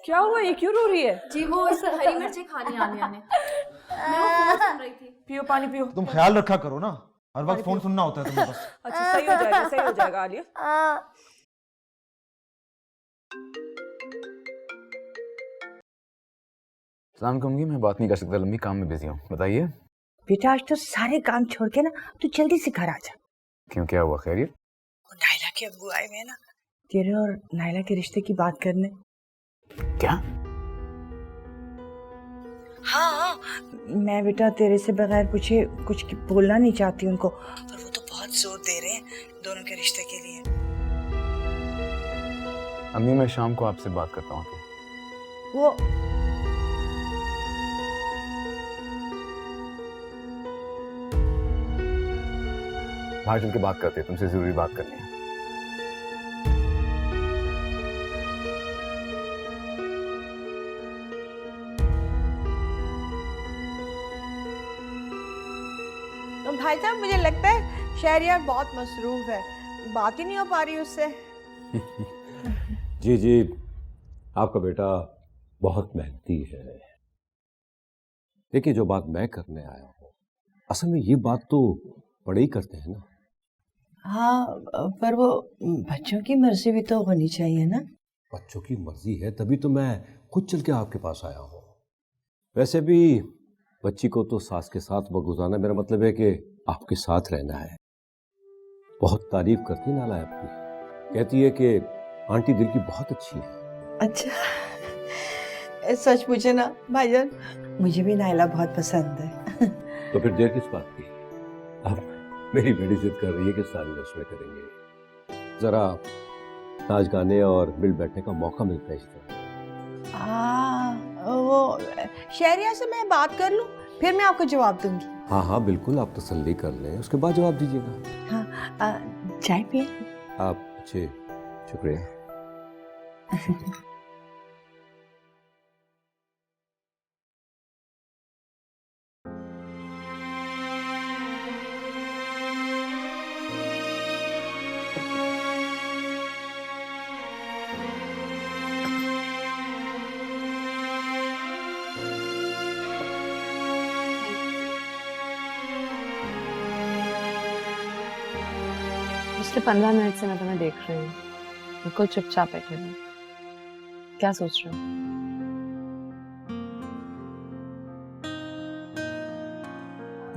क्या हुआ, ये क्यों रो रही है? जी वो इस हरी मिर्ची खानी आलिया ने। मैं वो फोन सुन रही थी। पियो पानी पियो। तुम ख्याल रखा करो ना, हर वक्त फोन सुनना होता है तुम्हें बस। अच्छा सही हो जाएगा, सही हो जाएगा आलिया। सलाम कहूँगी, मैं बात नहीं कर सकता, लंबी काम में बिजी हूँ। बताइए। बेटा आज तो सारे काम छोड़ के ना तू जल्दी से घर आ जा। क्यों, क्या हुआ? खैरियत? नायला के अब्बू आए हुए हैं ना, तेरे और नायला के रिश्ते की बात करने। क्या? हाँ, मैं बेटा तेरे से बगैर पूछे कुछ बोलना नहीं चाहती उनको, पर वो तो बहुत जोर दे रहे हैं दोनों के रिश्ते के लिए। अम्मी, मैं शाम को आपसे बात करता हूँ। वो बाहर चल के बात करते हैं, तुमसे जरूरी बात करनी है। तो भाई साहब मुझे लगता है शहरियार बहुत मसरूफ है, बात ही नहीं हो पा रही उससे। जी जी, आपका बेटा बहुत मेहनती है। देखिए, जो बात मैं करने आया हूँ, असल में ये बात तो बड़े ही करते हैं ना। हाँ, पर वो बच्चों की मर्जी भी तो होनी चाहिए ना। बच्चों की मर्जी है तभी तो मैं खुद चल के आपके पास आया हूँ। वैसे भी बच्ची को तो सास के साथ वक्त गुजारना, मेरा मतलब है कि आपके साथ रहना है। बहुत तारीफ करती नाला है आपकी, कहती है कि आंटी दिल की बहुत अच्छी है। अच्छा, सच पूछे ना भाईजान, मुझे भी नायला बहुत पसंद है। तो फिर देर किस बात की? अब मेरी बेटी जिद कर रही है कि सारी रस्में करेंगे, जरा नाच गाने और मिल बैठने का मौका मिलता है इस तरह। वो शहरिया से मैं बात कर लूं, फिर मैं आपको जवाब दूंगी। हाँ हाँ बिल्कुल, आप तसल्ली कर लें, उसके बाद जवाब दीजिएगा। हाँ, चाय पिए? आप अच्छे, शुक्रिया। पिछले 15 मिनट से मैं तुम्हें देख रही हूँ, बिल्कुल चुपचाप बैठे हुए। क्या सोच रहे हो?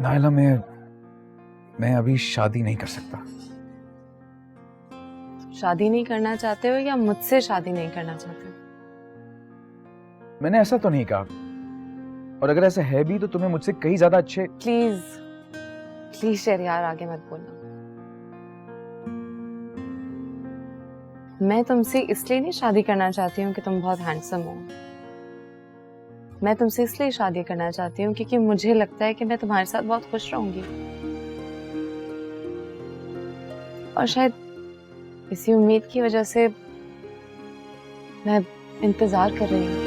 नायला, मैं अभी शादी नहीं कर सकता। शादी नहीं करना चाहते हो या मुझसे शादी नहीं करना चाहते हो? मैंने ऐसा तो नहीं कहा, और अगर ऐसा है भी तो तुम्हें मुझसे कहीं ज्यादा अच्छे। प्लीज प्लीज शहरियार, आगे मत बोलना। मैं तुमसे इसलिए नहीं शादी करना चाहती हूँ कि तुम बहुत हैंडसम हो। मैं तुमसे इसलिए शादी करना चाहती हूँ क्योंकि मुझे लगता है कि मैं तुम्हारे साथ बहुत खुश रहूंगी, और शायद इसी उम्मीद की वजह से मैं इंतजार कर रही हूँ।